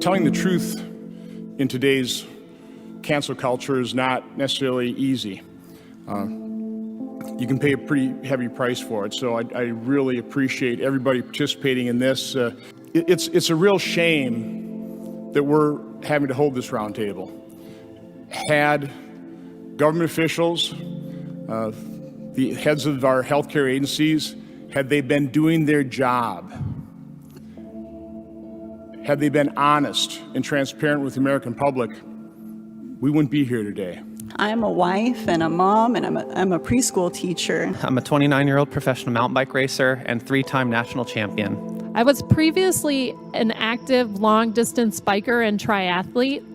Telling the truth in today's cancel culture is not necessarily easy. You can pay a pretty heavy price for it, so I really appreciate everybody participating in this. It's a real shame that we're having to hold this roundtable. Had government officials, the heads of our healthcare agencies, had they been doing their job, had they been honest and transparent with the American public, we wouldn't be here today. I'm a wife and a mom, and I'm a preschool teacher. I'm a 29-year-old professional mountain bike racer and 3-time national champion. I was previously an active long-distance biker and triathlete.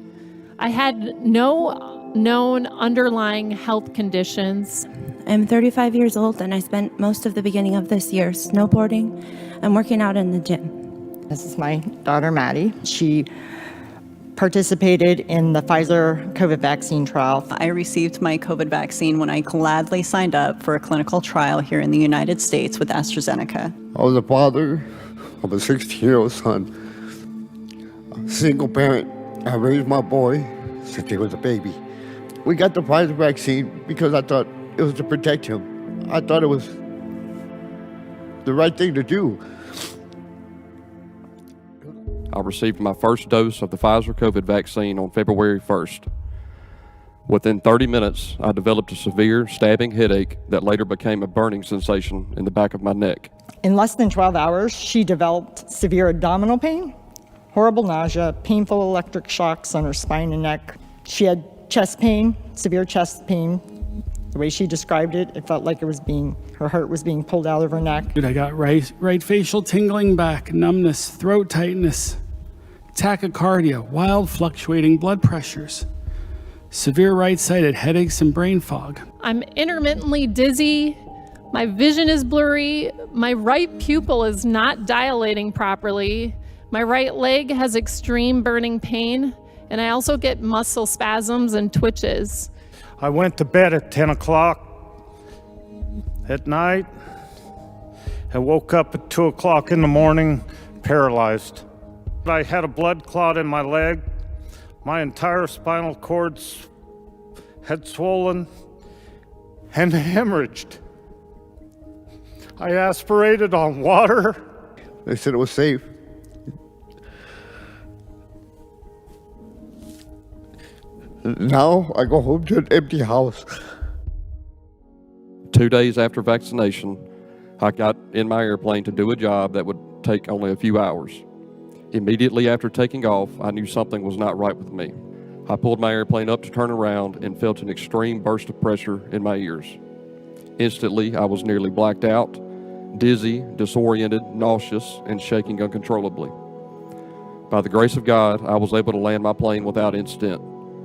I had no known underlying health conditions. I'm 35 years old, and I spent most of the beginning of this year snowboarding and working out in the gym. This is my daughter, Maddie. She participated in the Pfizer COVID vaccine trial. I received my COVID vaccine when I gladly signed up for a clinical trial here in the United States with AstraZeneca. I was a father of a 16-year-old son, a single parent. I raised my boy since he was a baby. We got the Pfizer vaccine because I thought it was to protect him. I thought it was the right thing to do. I received my first dose of the Pfizer COVID vaccine on February 1st. Within 30 minutes, I developed a severe stabbing headache that later became a burning sensation in the back of my neck. In less than 12 hours, she developed severe abdominal pain, horrible nausea, painful electric shocks on her spine and neck. She had chest pain, severe chest pain. The way she described it, it felt like her heart was being pulled out of her neck. I got right facial tingling, back numbness, throat tightness, tachycardia, wild fluctuating blood pressures, severe right-sided headaches and brain fog. I'm intermittently dizzy. My vision is blurry. My right pupil is not dilating properly. My right leg has extreme burning pain, and I also get muscle spasms and twitches. I went to bed at 10 o'clock at night. I woke up at 2 o'clock in the morning, paralyzed. I had a blood clot in my leg. My entire spinal cord had swollen and hemorrhaged. I aspirated on water. They said it was safe. Now I go home to an empty house. 2 days after vaccination, I got in my airplane to do a job that would take only a few hours. Immediately after taking off, I knew something was not right with me. I pulled my airplane up to turn around and felt an extreme burst of pressure in my ears. Instantly, I was nearly blacked out, dizzy, disoriented, nauseous, and shaking uncontrollably. By the grace of God, I was able to land my plane without incident,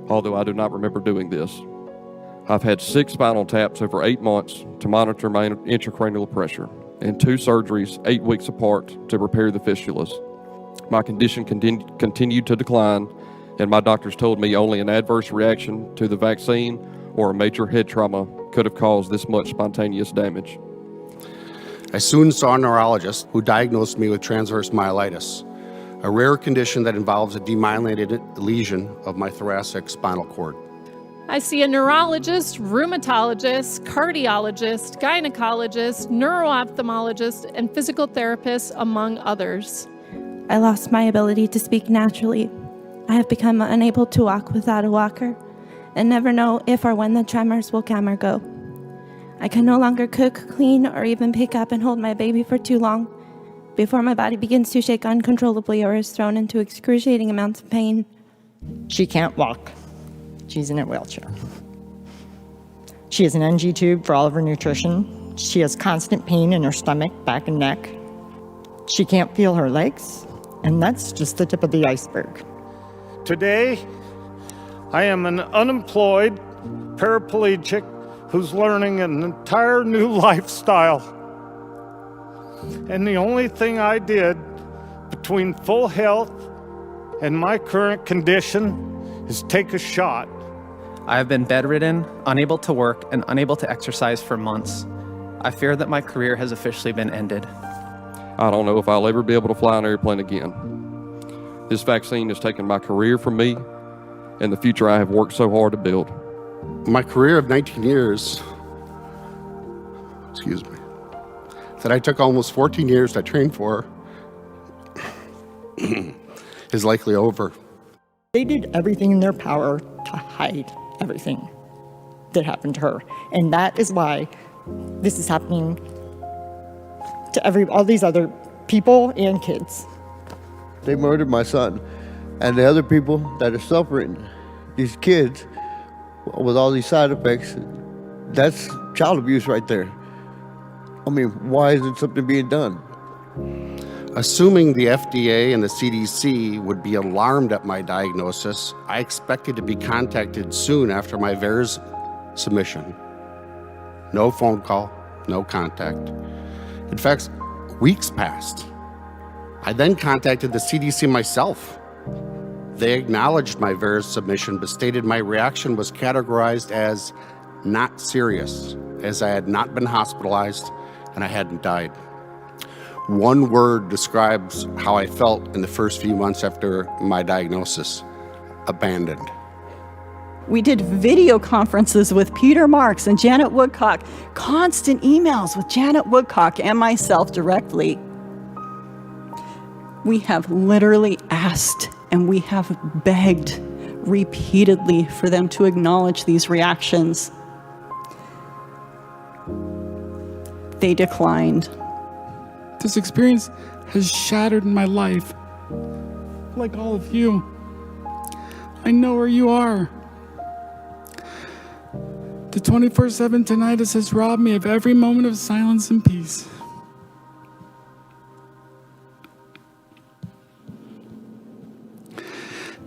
although I do not remember doing this. I've had 6 spinal taps over 8 months to monitor my intracranial pressure, and 2 surgeries 8 weeks apart to repair the fistulas. My condition continued to decline, and my doctors told me only an adverse reaction to the vaccine or a major head trauma could have caused this much spontaneous damage. I soon saw a neurologist who diagnosed me with transverse myelitis, a rare condition that involves a demyelinated lesion of my thoracic spinal cord. I see a neurologist, rheumatologist, cardiologist, gynecologist, neuro-ophthalmologist, and physical therapist, among others. I lost my ability to speak naturally. I have become unable to walk without a walker and never know if or when the tremors will come or go. I can no longer cook, clean, or even pick up and hold my baby for too long before my body begins to shake uncontrollably or is thrown into excruciating amounts of pain. She can't walk. She's in a wheelchair. She has an NG tube for all of her nutrition. She has constant pain in her stomach, back, and neck. She can't feel her legs, and that's just the tip of the iceberg. Today, I am an unemployed paraplegic who's learning an entire new lifestyle. And the only thing I did between full health and my current condition is take a shot. I have been bedridden, unable to work, and unable to exercise for months. I fear that my career has officially been ended. I don't know if I'll ever be able to fly an airplane again. This vaccine has taken my career from me and the future I have worked so hard to build. My career of 19 years, that I took almost 14 years to train for, is likely over. They did everything in their power to hide everything that happened to her. And that is why this is happening to all these other people and kids. They murdered my son. And the other people that are suffering, these kids, with all these side effects, that's child abuse right there. I mean, why isn't something being done? Assuming the FDA and the CDC would be alarmed at my diagnosis, I expected to be contacted soon after my VAERS submission. No phone call, no contact. In fact, weeks passed. I then contacted the CDC myself. They acknowledged my VAERS submission, but stated my reaction was categorized as not serious, as I had not been hospitalized and I hadn't died. One word describes how I felt in the first few months after my diagnosis: abandoned. We did video conferences with Peter Marks and Janet Woodcock, constant emails with Janet Woodcock and myself directly. We have literally asked and we have begged repeatedly for them to acknowledge these reactions. They declined. This experience has shattered my life. Like all of you, I know where you are. The 24/7 tinnitus has robbed me of every moment of silence and peace.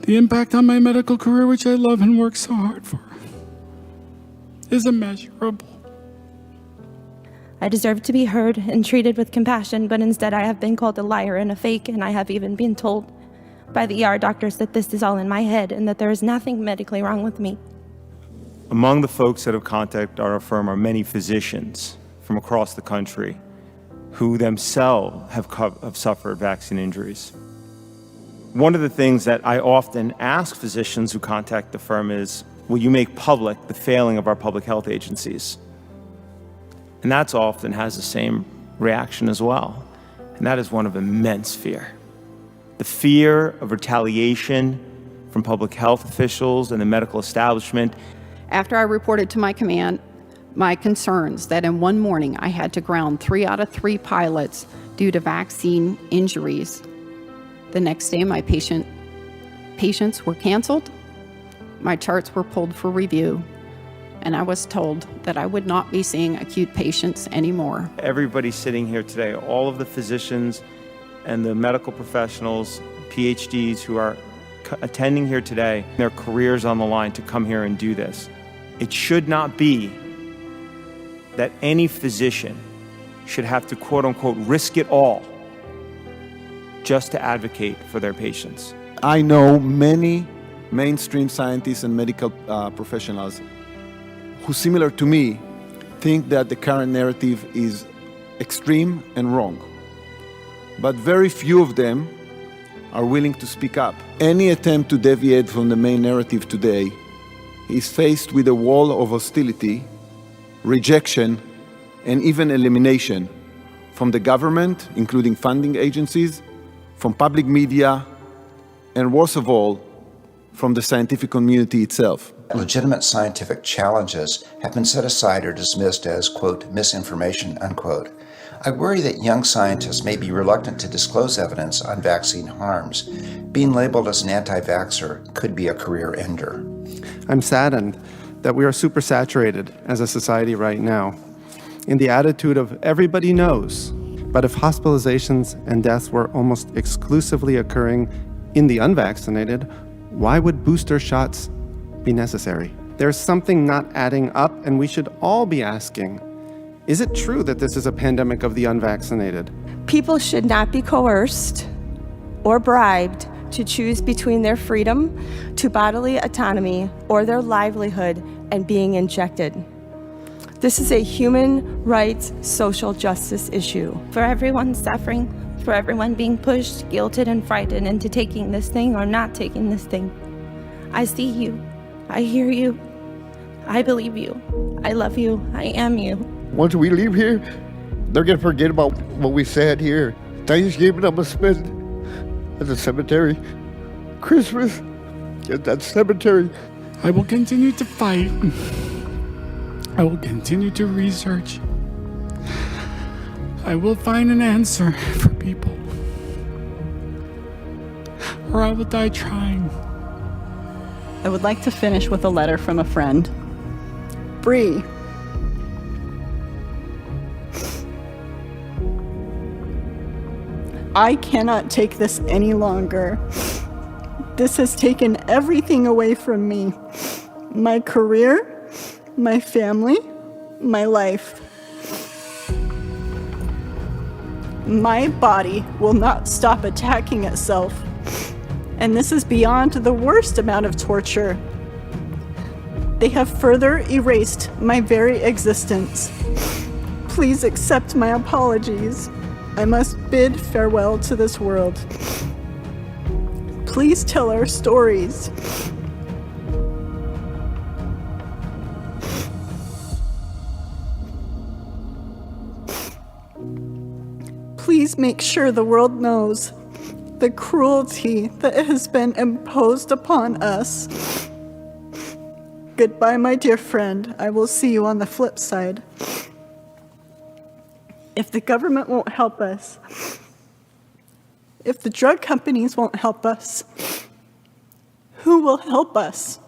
The impact on my medical career, which I love and work so hard for, is immeasurable. I deserve to be heard and treated with compassion, but instead I have been called a liar and a fake, and I have even been told by the ER doctors that this is all in my head and that there is nothing medically wrong with me. Among the folks that have contacted our firm are many physicians from across the country who themselves have suffered vaccine injuries. One of the things that I often ask physicians who contact the firm is, will you make public the failing of our public health agencies? And that's often has the same reaction as well. And that is one of immense fear. The fear of retaliation from public health officials and the medical establishment. After I reported to my command my concerns that in one morning I had to ground 3 out of 3 pilots due to vaccine injuries, the next day my patients were canceled, my charts were pulled for review, and I was told that I would not be seeing acute patients anymore. Everybody sitting here today, all of the physicians and the medical professionals, PhDs who are attending here today, their careers on the line to come here and do this. It should not be that any physician should have to, quote unquote, risk it all just to advocate for their patients. I know many mainstream scientists and medical professionals who, similar to me, think that the current narrative is extreme and wrong. But very few of them are willing to speak up. Any attempt to deviate from the main narrative today is faced with a wall of hostility, rejection, and even elimination from the government, including funding agencies, from public media, and worst of all, from the scientific community itself. Legitimate scientific challenges have been set aside or dismissed as, quote, misinformation, unquote. I worry that young scientists may be reluctant to disclose evidence on vaccine harms. Being labeled as an anti-vaxxer could be a career ender. I'm saddened that we are supersaturated as a society right now in the attitude of everybody knows, but if hospitalizations and deaths were almost exclusively occurring in the unvaccinated, why would booster shots be necessary? There's something not adding up, and we should all be asking, is it true that this is a pandemic of the unvaccinated? People should not be coerced or bribed to choose between their freedom to bodily autonomy or their livelihood and being injected. This is a human rights, social justice issue. For everyone suffering for everyone being pushed, guilted, and frightened into taking this thing or not taking this thing. I see you. I hear you. I believe you. I love you. I am you. Once we leave here, they're going to forget about what we said here. Thanksgiving, I'm going to spend at the cemetery. Christmas at that cemetery. I will continue to fight. I will continue to research. I will find an answer for people. Or I will die trying. I would like to finish with a letter from a friend. Bree. I cannot take this any longer. This has taken everything away from me. My career, my family, my life. My body will not stop attacking itself. And this is beyond the worst amount of torture. They have further erased my very existence. Please accept my apologies. I must bid farewell to this world. Please tell our stories. Please make sure the world knows the cruelty that has been imposed upon us. Goodbye, my dear friend. I will see you on the flip side. If the government won't help us, if the drug companies won't help us, who will help us?